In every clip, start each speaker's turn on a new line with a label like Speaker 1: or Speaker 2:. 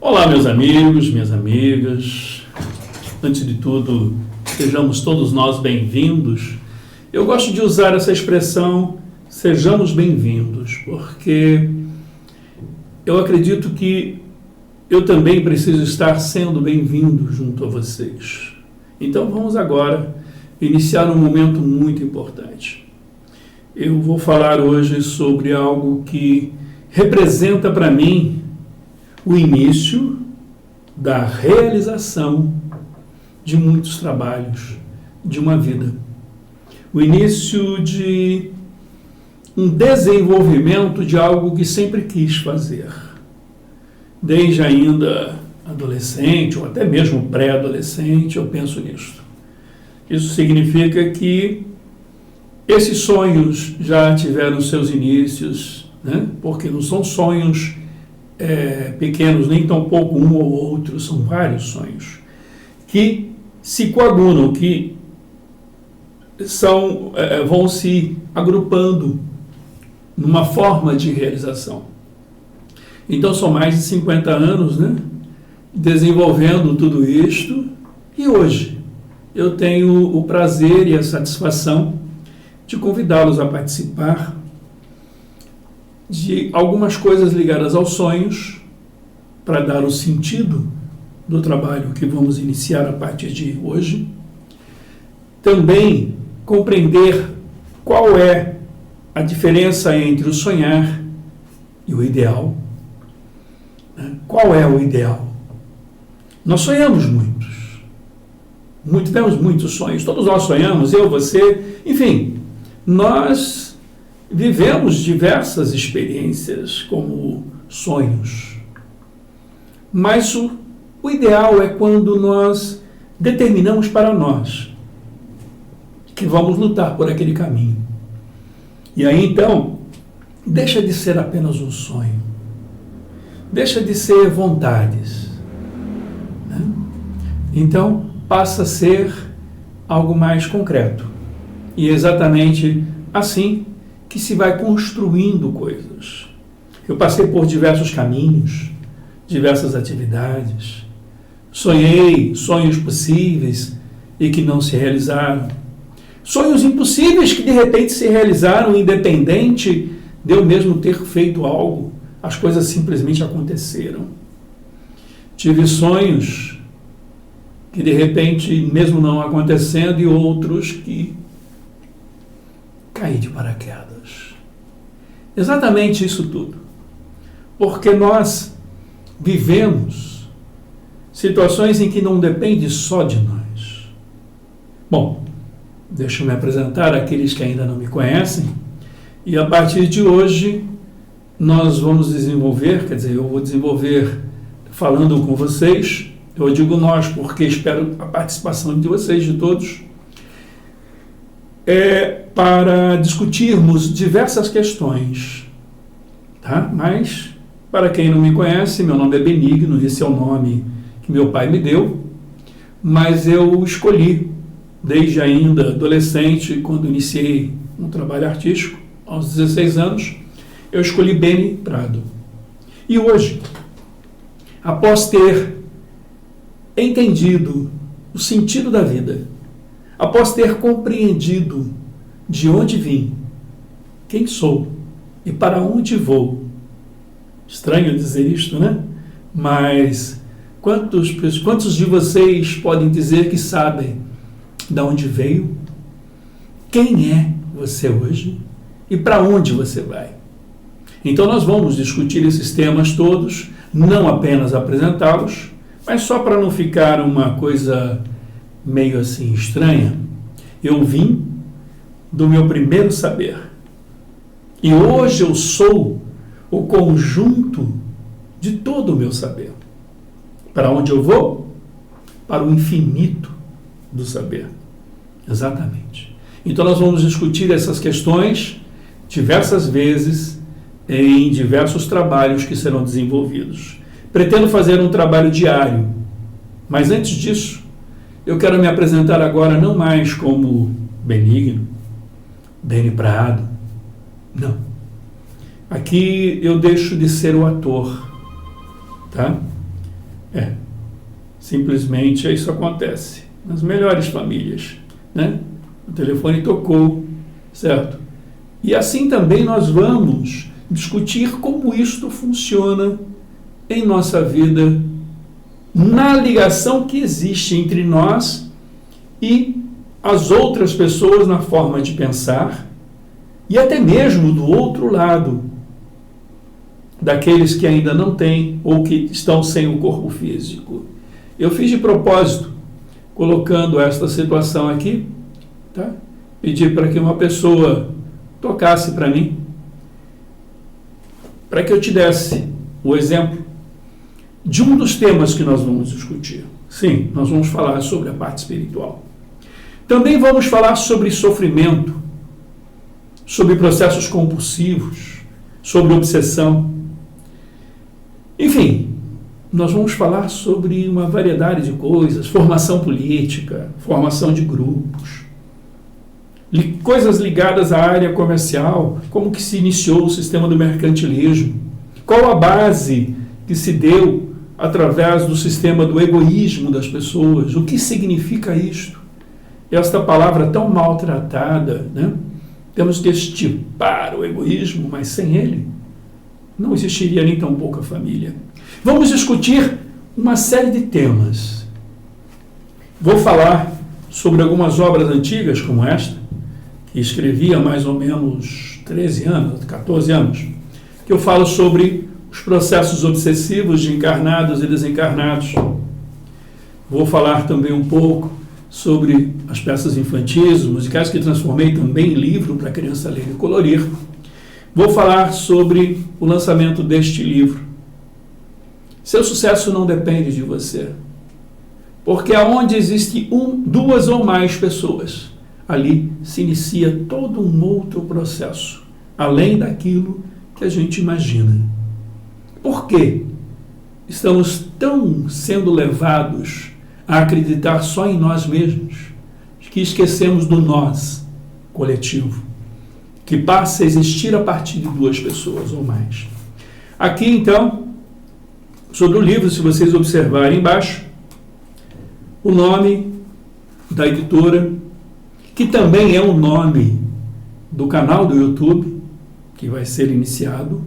Speaker 1: Olá, meus amigos, minhas amigas. Antes de tudo, sejamos todos nós bem-vindos. Eu gosto de usar essa expressão, sejamos bem-vindos, porque eu acredito que eu também preciso estar sendo bem-vindo junto a vocês. Então vamos agora iniciar um momento muito importante. Eu vou falar hoje sobre algo que representa para mim o início da realização de muitos trabalhos, de uma vida. O início de um desenvolvimento de algo que sempre quis fazer. Desde ainda adolescente, ou até mesmo pré-adolescente, eu penso nisso. Isso significa que esses sonhos já tiveram seus inícios, né? Porque não são sonhos pequenos, nem tão pouco um ou outro, são vários sonhos que se coagulam, que vão se agrupando numa forma de realização. Então são mais de 50 anos, né, desenvolvendo tudo isto, e hoje eu tenho o prazer e a satisfação de convidá-los a participar de algumas coisas ligadas aos sonhos, para dar o sentido do trabalho que vamos iniciar a partir de hoje. Também compreender qual é a diferença entre o sonhar e o ideal. Qual é o ideal? Nós sonhamos temos muitos sonhos, todos nós sonhamos, eu, você, enfim, nós vivemos diversas experiências como sonhos, mas o ideal é quando nós determinamos para nós que vamos lutar por aquele caminho. E aí então, deixa de ser apenas um sonho, deixa de ser vontades, né? Então passa a ser algo mais concreto. E é exatamente assim que se vai construindo coisas. Eu passei por diversos caminhos, diversas atividades, sonhei sonhos possíveis e que não se realizaram, sonhos impossíveis que de repente se realizaram, independente de eu mesmo ter feito algo, as coisas simplesmente aconteceram. Tive sonhos que de repente, mesmo não acontecendo, e outros que caí de paraquedas. Exatamente isso tudo. Porque nós vivemos situações em que não depende só de nós. Bom, deixa eu me apresentar àqueles que ainda não me conhecem. E a partir de hoje, nós vamos desenvolver, eu vou desenvolver falando com vocês. Eu digo nós porque espero a participação de vocês, de todos, para discutirmos diversas questões, tá? Mas, para quem não me conhece, meu nome é Benigno, esse é o nome que meu pai me deu, mas eu escolhi, desde ainda adolescente, quando iniciei um trabalho artístico, aos 16 anos, eu escolhi Beni Prado. E hoje, após ter entendido o sentido da vida, após ter compreendido de onde vim, quem sou e para onde vou. Estranho dizer isto, né? Mas quantos de vocês podem dizer que sabem de onde veio, quem é você hoje e para onde você vai? Então nós vamos discutir esses temas todos, não apenas apresentá-los, mas só para não ficar uma coisa meio assim estranha, eu vim do meu primeiro saber. E hoje eu sou o conjunto de todo o meu saber. Para onde eu vou? Para o infinito do saber. Exatamente. Então nós vamos discutir essas questões diversas vezes em diversos trabalhos que serão desenvolvidos. Pretendo fazer um trabalho diário, mas antes disso, eu quero me apresentar agora não mais como Benigno, Beni Prado, não. Aqui eu deixo de ser o ator, tá? Simplesmente isso acontece nas melhores famílias, né? O telefone tocou, certo? E assim também nós vamos discutir como isto funciona em nossa vida, na ligação que existe entre nós e as outras pessoas na forma de pensar e até mesmo do outro lado, daqueles que ainda não têm ou que estão sem o corpo físico. Eu fiz de propósito, colocando esta situação aqui, tá? Pedi para que uma pessoa tocasse para mim, para que eu te desse o exemplo de um dos temas que nós vamos discutir. Sim, nós vamos falar sobre a parte espiritual. Também vamos falar sobre sofrimento, sobre processos compulsivos, sobre obsessão. Enfim, nós vamos falar sobre uma variedade de coisas, formação política, formação de grupos, coisas ligadas à área comercial, como que se iniciou o sistema do mercantilismo, qual a base que se deu através do sistema do egoísmo das pessoas, o que significa isto? Esta palavra tão maltratada, né? Temos que extirpar o egoísmo, mas sem ele não existiria nem tão pouca família. Vamos discutir uma série de temas. Vou falar sobre algumas obras antigas como esta, que escrevi há mais ou menos 13 anos, 14 anos, que eu falo sobre os processos obsessivos de encarnados e desencarnados. Vou falar também um pouco sobre as peças infantis, musicais, que transformei também em livro para criança ler e colorir. Vou falar sobre o lançamento deste livro. Seu sucesso não depende de você, porque aonde existe duas ou mais pessoas, ali se inicia todo um outro processo, além daquilo que a gente imagina. Por quê? Estamos tão sendo levados a acreditar só em nós mesmos, que esquecemos do nós coletivo, que passa a existir a partir de duas pessoas ou mais. Aqui, então, sobre o livro, se vocês observarem embaixo, o nome da editora, que também é o nome do canal do YouTube, que vai ser iniciado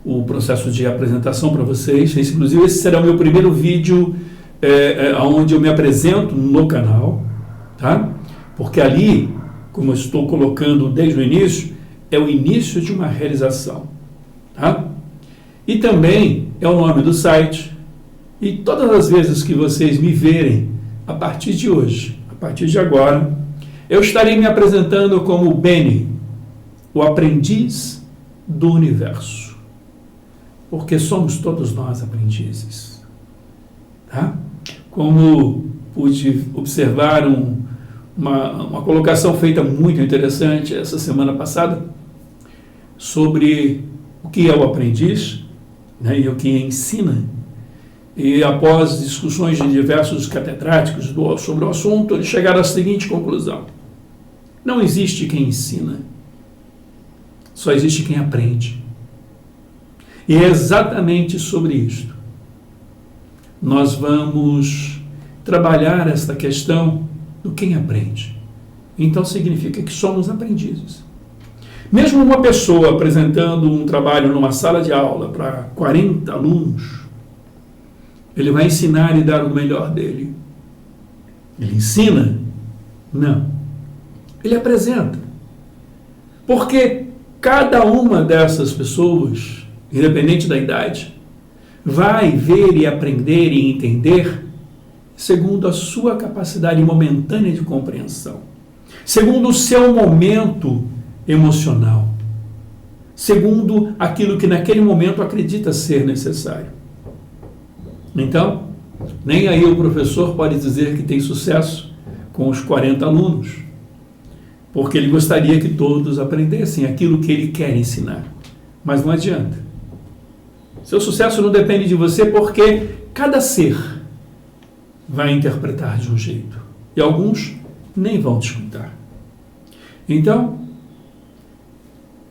Speaker 1: o processo de apresentação para vocês. Inclusive, esse será o meu primeiro vídeo onde eu me apresento no canal, tá? Porque ali, como eu estou colocando desde o início, é o início de uma realização, tá? E também é o nome do site. E todas as vezes que vocês me verem, a partir de hoje, a partir de agora, eu estarei me apresentando como Beni, o aprendiz do universo. Porque somos todos nós aprendizes, tá? Como pude observar uma colocação feita muito interessante essa semana passada sobre o que é o aprendiz, né, e o que ensina. E após discussões de diversos catedráticos sobre o assunto, eles chegaram à seguinte conclusão: não existe quem ensina, só existe quem aprende. E é exatamente sobre isto nós vamos trabalhar esta questão do quem aprende. Então significa que somos aprendizes. Mesmo uma pessoa apresentando um trabalho numa sala de aula para 40 alunos, ele vai ensinar e dar o melhor dele. Ele ensina? Não. Ele apresenta. Porque cada uma dessas pessoas, independente da idade, vai ver e aprender e entender segundo a sua capacidade momentânea de compreensão, segundo o seu momento emocional, segundo aquilo que naquele momento acredita ser necessário. Então, nem aí o professor pode dizer que tem sucesso com os 40 alunos, porque ele gostaria que todos aprendessem aquilo que ele quer ensinar. Mas não adianta. Seu sucesso não depende de você, porque cada ser vai interpretar de um jeito. E alguns nem vão te escutar. Então,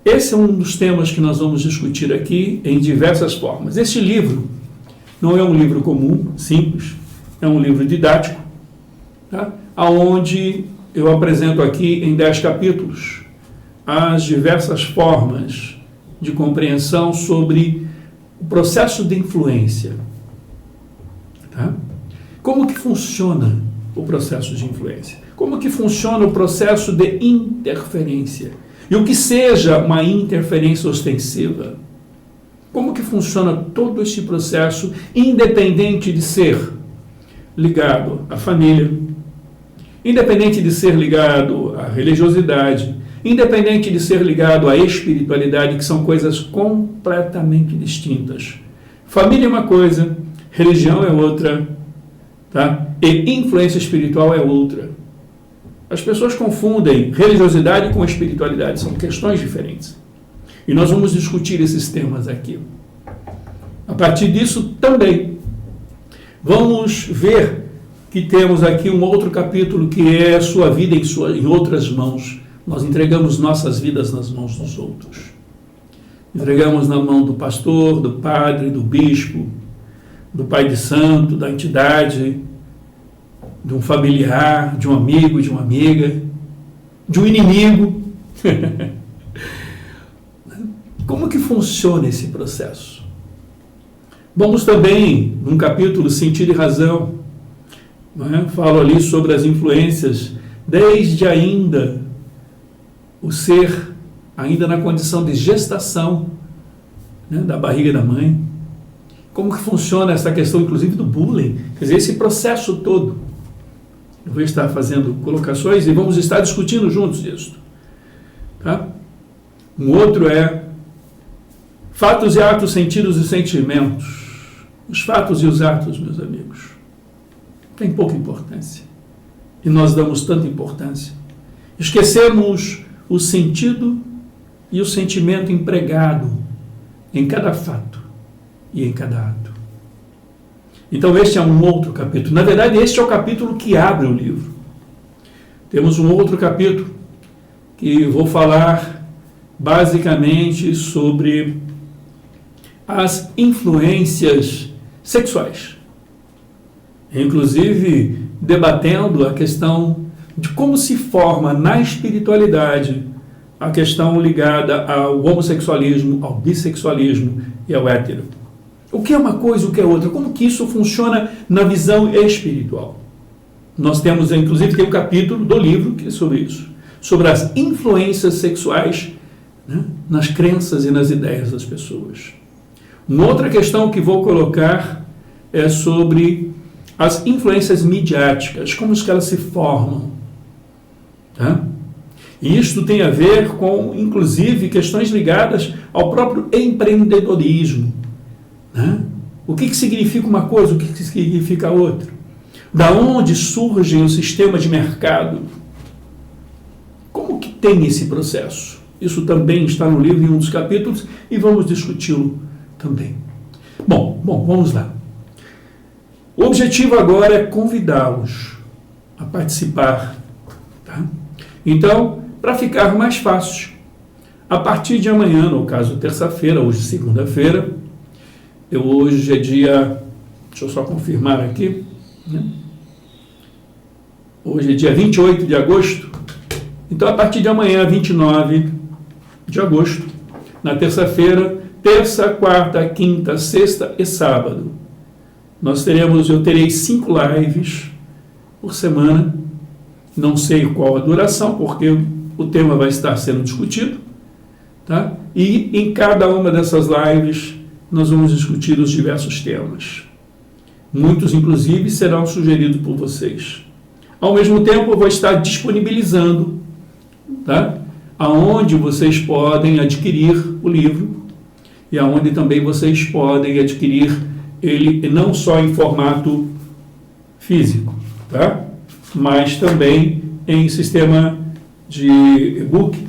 Speaker 1: esse é um dos temas que nós vamos discutir aqui em diversas formas. Este livro Não é um livro comum, simples, é um livro didático, tá? Onde eu apresento aqui em 10 capítulos as diversas formas de compreensão sobre o processo de influência. Tá? Como que funciona o processo de influência? Como que funciona o processo de interferência? E o que seja uma interferência ostensiva? Como que funciona todo esse processo, independente de ser ligado à família, independente de ser ligado à religiosidade, independente de ser ligado à espiritualidade, que são coisas completamente distintas. Família é uma coisa, religião é outra, tá? E influência espiritual é outra. As pessoas confundem religiosidade com espiritualidade, são questões diferentes. E nós vamos discutir esses temas aqui. A partir disso, também, vamos ver que temos aqui um outro capítulo que é a sua vida em outras mãos. Nós entregamos nossas vidas nas mãos dos outros. Entregamos na mão do pastor, do padre, do bispo, do pai de santo, da entidade, de um familiar, de um amigo, de uma amiga, de um inimigo. Como que funciona esse processo? Vamos também, num capítulo Sentido e Razão, falo ali sobre as influências, desde ainda o ser, ainda na condição de gestação, da barriga da mãe. Como que funciona essa questão, inclusive, do bullying? Quer dizer, esse processo todo. Eu vou estar fazendo colocações e vamos estar discutindo juntos isso. Tá? Um outro é fatos e atos, sentidos e sentimentos. Os fatos e os atos, meus amigos, têm pouca importância. E nós damos tanta importância. Esquecemos o sentido e o sentimento empregado em cada fato e em cada ato. Então este é um outro capítulo. Na verdade, este é o capítulo que abre o livro. Temos um outro capítulo que vou falar basicamente sobre as influências sexuais. Inclusive, debatendo a questão de como se forma na espiritualidade a questão ligada ao homossexualismo, ao bissexualismo e ao hétero. O que é uma coisa, o que é outra? Como que isso funciona na visão espiritual? Nós temos, inclusive, tem um capítulo do livro que é sobre isso, sobre as influências sexuais, nas crenças e nas ideias das pessoas. Uma outra questão que vou colocar é sobre as influências midiáticas, como que elas se formam. Tá? E isto tem a ver com, inclusive, questões ligadas ao próprio empreendedorismo. O que significa uma coisa, o que significa outra? Da onde surge o sistema de mercado? Como que tem esse processo? Isso também está no livro, em um dos capítulos, e vamos discuti-lo também. Bom, vamos lá. O objetivo agora é convidá-los a participar. Tá? Então, para ficar mais fácil, a partir de amanhã, no caso terça-feira, hoje segunda-feira, hoje é dia, deixa eu só confirmar aqui, hoje é dia 28 de agosto, então a partir de amanhã, 29 de agosto, na terça-feira, terça, quarta, quinta, sexta e sábado, eu terei 5 lives por semana, não sei qual a duração, porque o tema vai estar sendo discutido, tá? E em cada uma dessas lives nós vamos discutir os diversos temas. Muitos, inclusive, serão sugeridos por vocês. Ao mesmo tempo, eu vou estar disponibilizando, tá? Aonde vocês podem adquirir o livro e aonde também vocês podem adquirir ele não só em formato físico, tá? Mas também em sistema de e-book.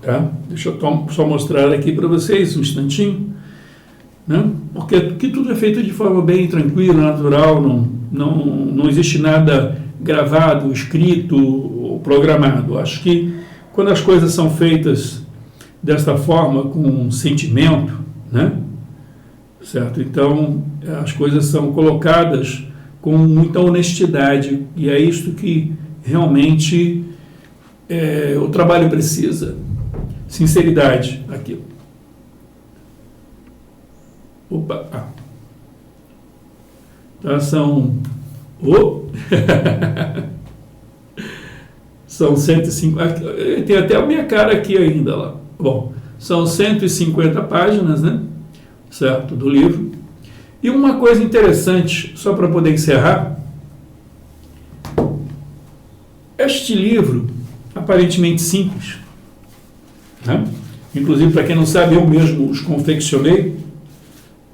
Speaker 1: Tá? Deixa eu só mostrar aqui para vocês um instantinho, porque aqui tudo é feito de forma bem tranquila, natural, não existe nada gravado, escrito ou programado. Acho que quando as coisas são feitas desta forma, com sentimento, certo? Então, as coisas são colocadas com muita honestidade, e é isto que realmente o trabalho precisa. Sinceridade, aquilo. Opa! Tá, são... São 150... Tem até a minha cara aqui ainda lá. Bom, são 150 páginas, né? Certo? Do livro. E uma coisa interessante, só para poder encerrar, este livro, aparentemente simples, né? Inclusive, para quem não sabe, eu mesmo os confeccionei,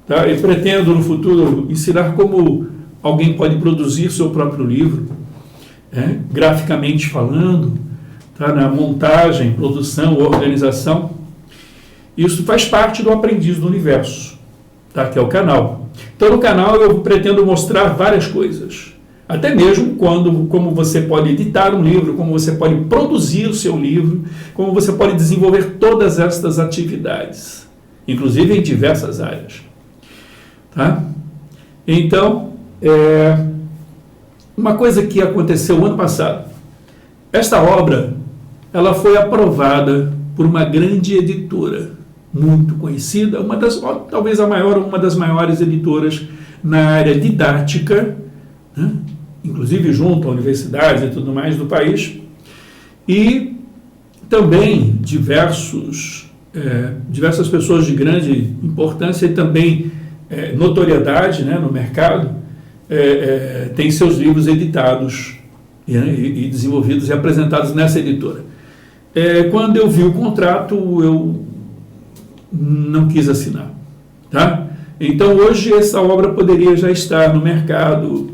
Speaker 1: tá? E pretendo no futuro ensinar como alguém pode produzir seu próprio livro, graficamente falando, tá? Na montagem, produção, organização. Isso faz parte do Aprendiz do Universo, tá? Que é o canal. Então, no canal eu pretendo mostrar várias coisas, até mesmo como você pode editar um livro, como você pode produzir o seu livro, como você pode desenvolver todas estas atividades, inclusive em diversas áreas. Tá? Então, uma coisa que aconteceu ano passado, esta obra ela foi aprovada por uma grande editora, muito conhecida, talvez a maior, uma das maiores editoras na área didática, né? Inclusive junto a universidades e tudo mais do país, e também diversas pessoas de grande importância e também notoriedade, né, no mercado, têm seus livros editados e desenvolvidos e apresentados nessa editora. Quando eu vi o contrato, eu não quis assinar, tá? Então hoje essa obra poderia já estar no mercado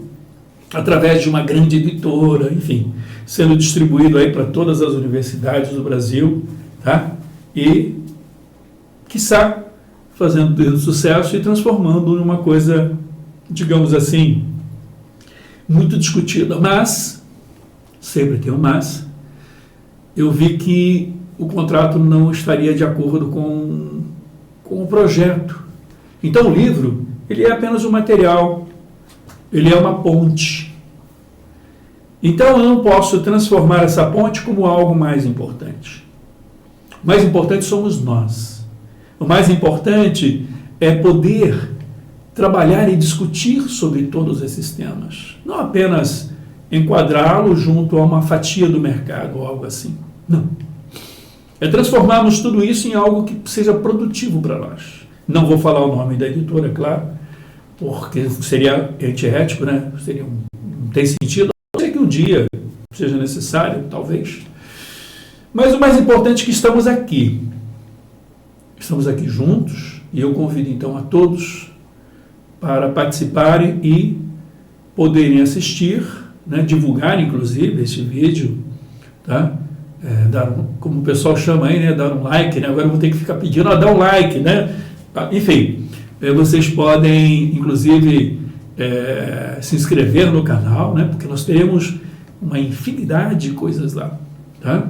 Speaker 1: através de uma grande editora, enfim, sendo distribuído aí para todas as universidades do Brasil, tá? E, quiçá, fazendo sucesso e transformando numa coisa, digamos assim, muito discutida. Mas, sempre tem um mas, eu vi que o contrato não estaria de acordo com o projeto. Então o livro, ele é apenas um material, ele é uma ponte. Então eu não posso transformar essa ponte como algo mais importante. O mais importante somos nós. O mais importante é poder trabalhar e discutir sobre todos esses temas. Não apenas enquadrá-lo junto a uma fatia do mercado ou algo assim. Não. É transformarmos tudo isso em algo que seja produtivo para nós. Não vou falar o nome da editora, claro, porque seria antiético, né? Não tem sentido. Não sei que um dia seja necessário, talvez. Mas o mais importante é que estamos aqui. Estamos aqui juntos e eu convido então a todos para participarem e poderem assistir, né? Divulgar inclusive este vídeo, tá? Como o pessoal chama aí, né? Dar um like, né? Agora eu vou ter que ficar pedindo, dar um like, né? Enfim, vocês podem, inclusive, se inscrever no canal, né? Porque nós teremos uma infinidade de coisas lá, tá?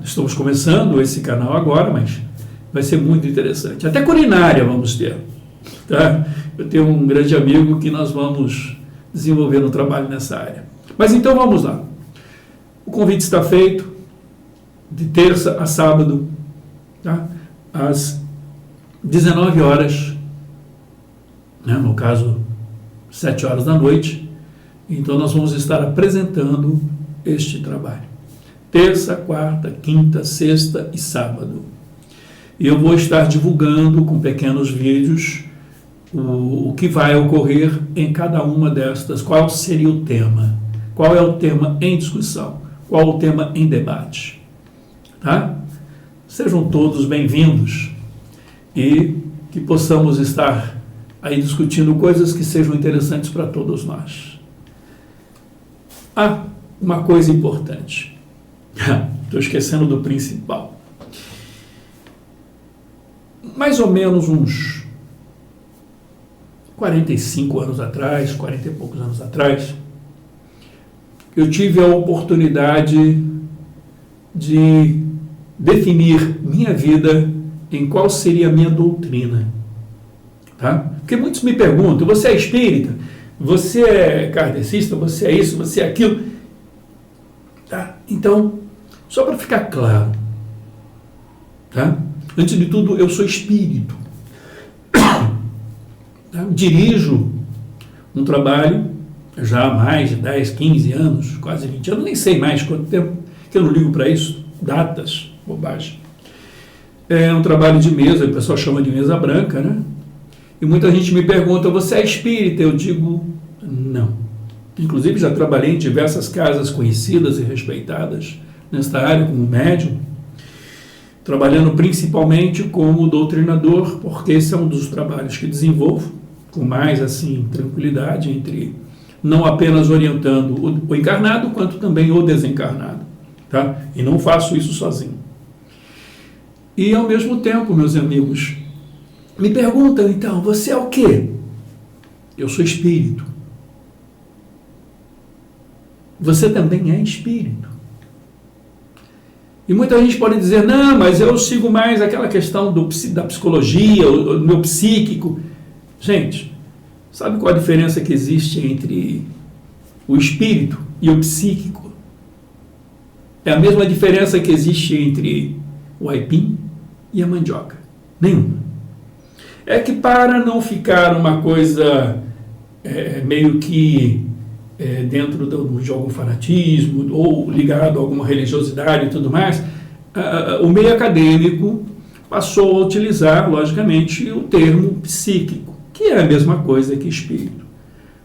Speaker 1: Estamos começando esse canal agora, mas vai ser muito interessante. Até culinária vamos ter, tá? Eu tenho um grande amigo que nós vamos desenvolver um trabalho nessa área. Mas então vamos lá. O convite está feito, de terça a sábado, tá? Às 19 horas, né? No caso, 7 horas da noite. Então nós vamos estar apresentando este trabalho. Terça, quarta, quinta, sexta e sábado. E eu vou estar divulgando com pequenos vídeos o que vai ocorrer em cada uma destas, qual seria o tema, qual é o tema em discussão, qual o tema em debate, tá? Sejam todos bem-vindos e que possamos estar aí discutindo coisas que sejam interessantes para todos nós. Uma coisa importante, estou esquecendo do principal. Mais ou menos uns 45 anos atrás, 40 e poucos anos atrás, eu tive a oportunidade de definir minha vida em qual seria a minha doutrina. Tá? Porque muitos me perguntam, você é espírita? Você é kardecista? Você é isso? Você é aquilo? Tá? Então, só para ficar claro, tá? Antes de tudo, eu sou espírito. Tá? Dirijo um trabalho já há mais de 10, 15 anos, quase 20 anos, nem sei mais quanto tempo, que eu não ligo para isso, datas, bobagem. É um trabalho de mesa, o pessoal chama de mesa branca, né? E muita gente me pergunta, você é espírita? Eu digo, não. Inclusive já trabalhei em diversas casas conhecidas e respeitadas nesta área como médium, trabalhando principalmente como doutrinador, porque esse é um dos trabalhos que desenvolvo com mais assim tranquilidade, entre não apenas orientando o encarnado, quanto também o desencarnado, tá? E não faço isso sozinho. E ao mesmo tempo, meus amigos, me perguntam, então, você é o quê? Eu sou espírito. Você também é espírito. E muita gente pode dizer, não, mas eu sigo mais aquela questão da psicologia, o meu psíquico. Gente, sabe qual a diferença que existe entre o espírito e o psíquico? É a mesma diferença que existe entre o aipim e a mandioca. Nenhuma. É que para não ficar uma coisa meio que dentro de algum fanatismo ou ligado a alguma religiosidade e tudo mais, o meio acadêmico passou a utilizar, logicamente, o termo psíquico, que é a mesma coisa que espírito.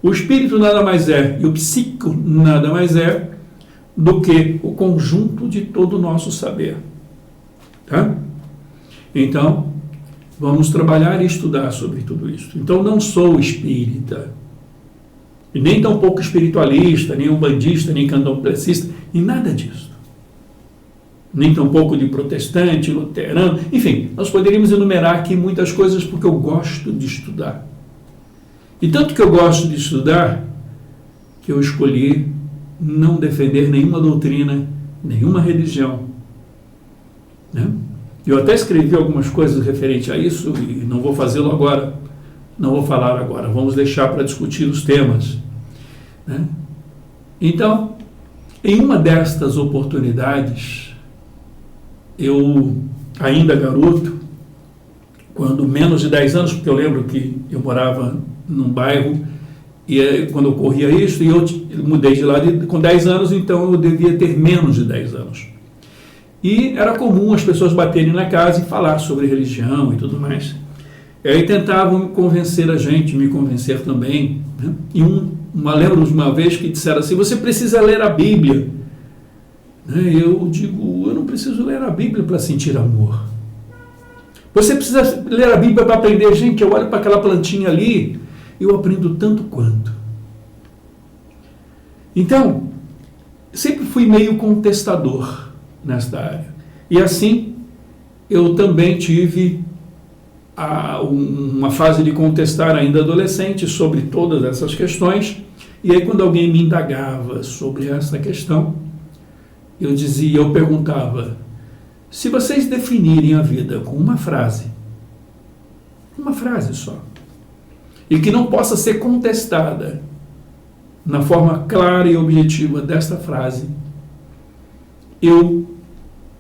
Speaker 1: O espírito nada mais é, e o psíquico nada mais é, do que o conjunto de todo o nosso saber. Tá? Então, vamos trabalhar e estudar sobre tudo isso. Então, não sou espírita, e nem tampouco espiritualista, nem umbandista, nem candomblessista, e nada disso. Nem tampouco de protestante, luterano, enfim, nós poderíamos enumerar aqui muitas coisas porque eu gosto de estudar. E tanto que eu gosto de estudar, que eu escolhi não defender nenhuma doutrina, nenhuma religião. Né? Eu até escrevi algumas coisas referente a isso e não vou fazê-lo agora, não vou falar agora, vamos deixar para discutir os temas. Né? Então, em uma destas oportunidades, eu, ainda garoto, quando menos de 10 anos, porque eu lembro que eu morava num bairro, e quando ocorria isso, e eu mudei de lá com 10 anos, então eu devia ter menos de 10 anos. E era comum as pessoas baterem na casa e falar sobre religião e tudo mais. E aí tentavam convencer a gente, me convencer também. Né? E lembro de uma vez que disseram assim, você precisa ler a Bíblia. Né? Eu digo, eu não preciso ler a Bíblia para sentir amor. Você precisa ler a Bíblia para aprender. Gente, eu olho para aquela plantinha ali, eu aprendo tanto quanto. Então, sempre fui meio contestador nesta área. E assim, eu também tive uma fase de contestar ainda adolescente sobre todas essas questões. E aí, quando alguém me indagava sobre essa questão, eu perguntava, se vocês definirem a vida com uma frase só, e que não possa ser contestada na forma clara e objetiva desta frase, eu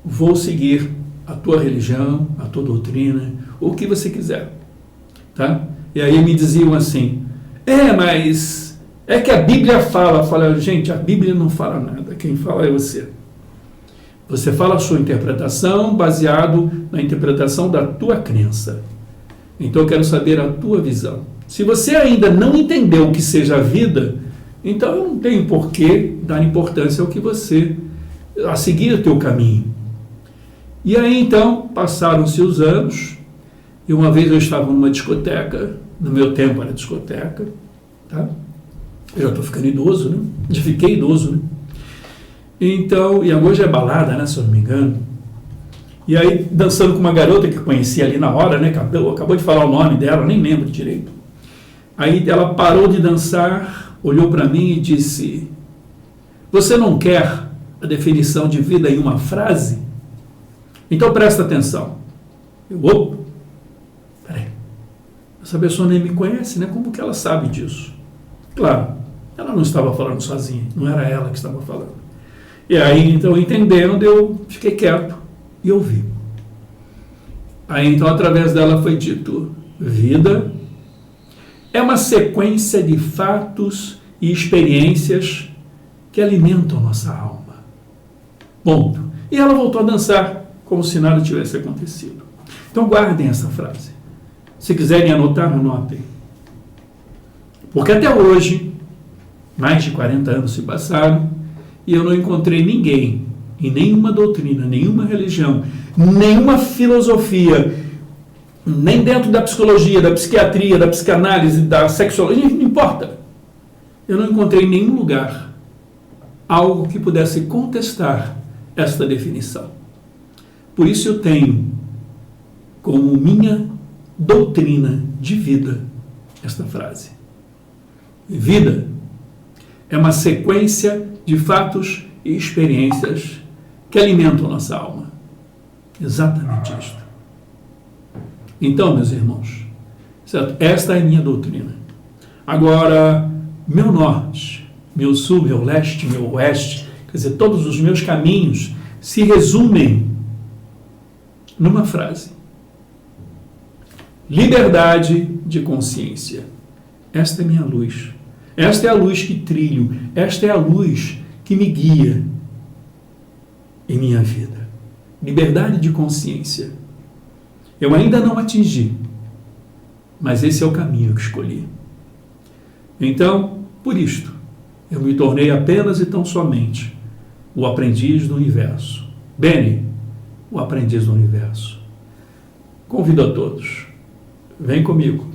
Speaker 1: vou seguir a tua religião, a tua doutrina, o que você quiser. Tá? E aí me diziam assim, mas é que a Bíblia fala. Eu falei, gente, a Bíblia não fala nada, quem fala é você. Você fala a sua interpretação baseado na interpretação da tua crença. Então eu quero saber a tua visão. Se você ainda não entendeu o que seja a vida, então eu não tenho por que dar importância ao que você, a seguir o teu caminho. E aí então passaram-se os anos, e uma vez eu estava numa discoteca, no meu tempo era discoteca, tá? Eu já estou ficando idoso, né? Já fiquei idoso, né? Então, e hoje é balada, né, se eu não me engano. E aí, dançando com uma garota que eu conheci ali na hora, né, acabou de falar o nome dela, nem lembro direito. Aí ela parou de dançar, olhou para mim e disse, você não quer a definição de vida em uma frase? Então presta atenção. Peraí, Essa pessoa nem me conhece, né? Como que ela sabe disso? Claro, ela não estava falando sozinha, não era ela que estava falando. E aí, então, entendendo, eu fiquei quieto e ouvi. Aí, então, através dela foi dito: vida é uma sequência de fatos e experiências que alimentam nossa alma. Ponto. E ela voltou a dançar, como se nada tivesse acontecido. Então, guardem essa frase. Se quiserem anotar, anotem. Porque até hoje, mais de 40 anos se passaram, e eu não encontrei ninguém, em nenhuma doutrina, nenhuma religião, nenhuma filosofia, nem dentro da psicologia, da psiquiatria, da psicanálise, da sexologia, não importa. Eu não encontrei em nenhum lugar algo que pudesse contestar esta definição. Por isso eu tenho como minha doutrina de vida esta frase. Vida é uma sequência de fatos e experiências que alimentam nossa alma. Exatamente isto. Então, meus irmãos, certo? Esta é a minha doutrina. Agora, meu norte, meu sul, meu leste, meu oeste, quer dizer, todos os meus caminhos se resumem numa frase: liberdade de consciência. Esta é minha luz. Esta é a luz que trilho. Esta é a luz que me guia em minha vida. Liberdade de consciência. Eu ainda não atingi, mas esse é o caminho que escolhi. Então, por isto, eu me tornei apenas e tão somente o aprendiz do universo. Bene, o aprendiz do universo. Convido a todos. Vem comigo.